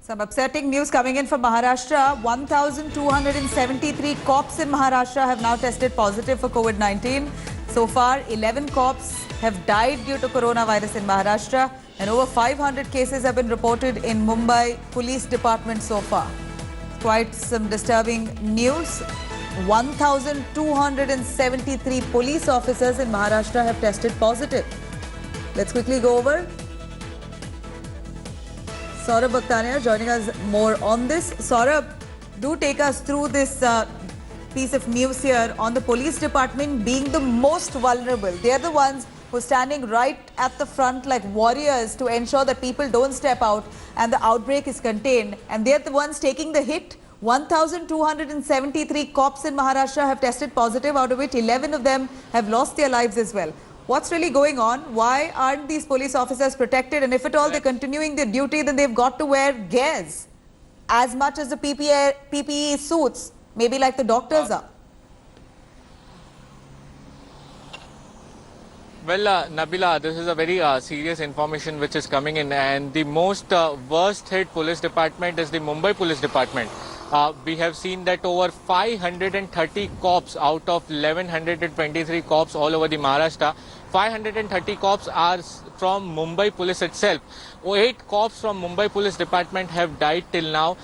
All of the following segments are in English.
Some upsetting news coming in from Maharashtra. 1,273 cops in Maharashtra have now tested positive for COVID-19. So far, 11 cops have died due to coronavirus in Maharashtra, and over 500 cases have been reported in Mumbai Police Department so far. Quite some disturbing news. 1,273 police officers in Maharashtra have tested positive. Let's quickly go over. Saurabh Bhaktania joining us more on this. Saurabh, do take us through this piece of news here on the police department being the most vulnerable. They're the ones who are standing right at the front like warriors to ensure that people don't step out and the outbreak is contained. And they're the ones taking the hit. 1,273 cops in Maharashtra have tested positive, out of which 11 of them have lost their lives as well. What's really going on? Why aren't these police officers protected? And if at all they're continuing their duty, then they've got to wear gears as much as the PPE suits, maybe like the doctors are. Well, Nabila, this is a very serious information which is coming in, and the most worst hit police department is the Mumbai Police Department. We have seen that over 530 cops out of 1,123 cops all over the Maharashtra, 530 cops are from Mumbai Police itself. 8 cops from Mumbai Police Department have died till now.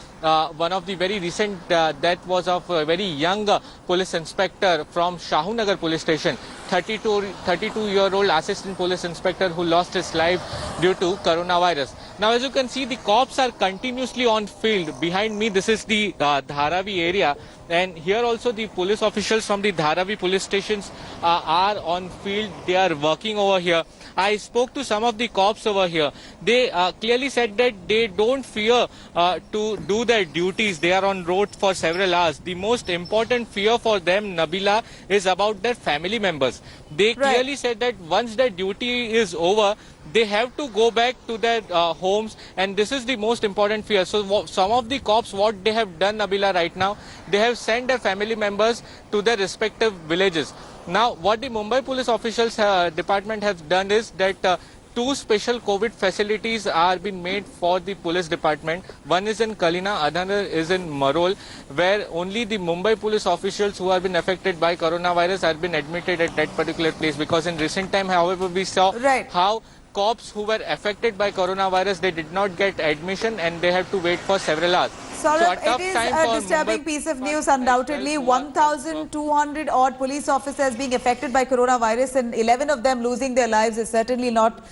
One of the very recent death was of a very young police inspector from Shahunagar Police Station, 32-year-old assistant police inspector who lost his life due to coronavirus. Now, as you can see, the cops are continuously on field. Behind me, this is the Dharavi area, and here also the police officials from the Dharavi police stations are on field. They are working over here. I spoke to some of the cops over here. They clearly said that they don't fear to do their duties. They are on road for several hours. The most important fear for them, Nabila, is about their family members. They clearly said that once their duty is over, they have to go back to their homes, and this is the most important fear. So some of the cops, what they have done, Nabila, right now, they have sent their family members to their respective villages. Now, what the Mumbai Police officials department has done is that 2 special COVID facilities are being made for the police department. One is in Kalina, another is in Marol, where only the Mumbai police officials who have been affected by coronavirus have been admitted at that particular place. Because in recent time, however, we saw how cops who were affected by coronavirus, they did not get admission and they have to wait for several hours. Saurabh, it is a disturbing piece of news, undoubtedly. 1,200 odd police officers being affected by coronavirus and 11 of them losing their lives is certainly not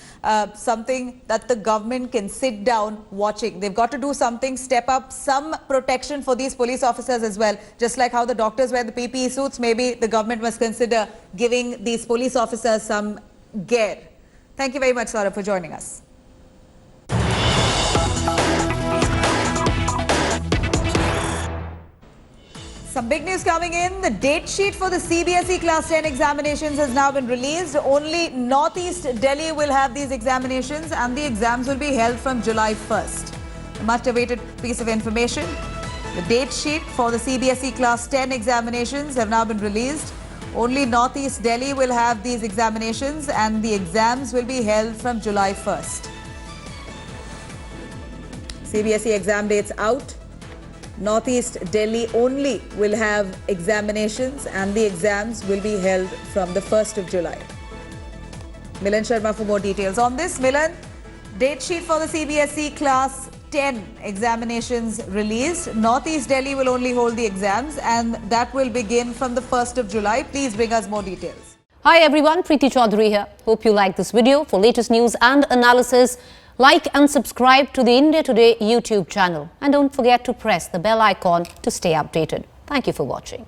something that the government can sit down watching. They've got to do something, step up some protection for these police officers as well. Just like how the doctors wear the PPE suits, maybe the government must consider giving these police officers some gear. Thank you very much, Saurabh, for joining us. Some big news coming in. The date sheet for the CBSE Class 10 examinations has now been released. Only Northeast Delhi will have these examinations, and the exams will be held from July 1st. A much awaited piece of information. The date sheet for the CBSE Class 10 examinations have now been released. Only Northeast Delhi will have these examinations, and the exams will be held from July 1st. CBSE exam dates out. Northeast Delhi only will have examinations, and the exams will be held from the 1st of July. Milan Sharma for more details on this. Milan, date sheet for the CBSE Class 10 examinations released. Northeast Delhi will only hold the exams, and that will begin from the 1st of July. Please bring us more details. Hi everyone, Preeti Chaudhary here. Hope you like this video. For latest news and analysis, like and subscribe to the India Today YouTube channel. And don't forget to press the bell icon to stay updated. Thank you for watching.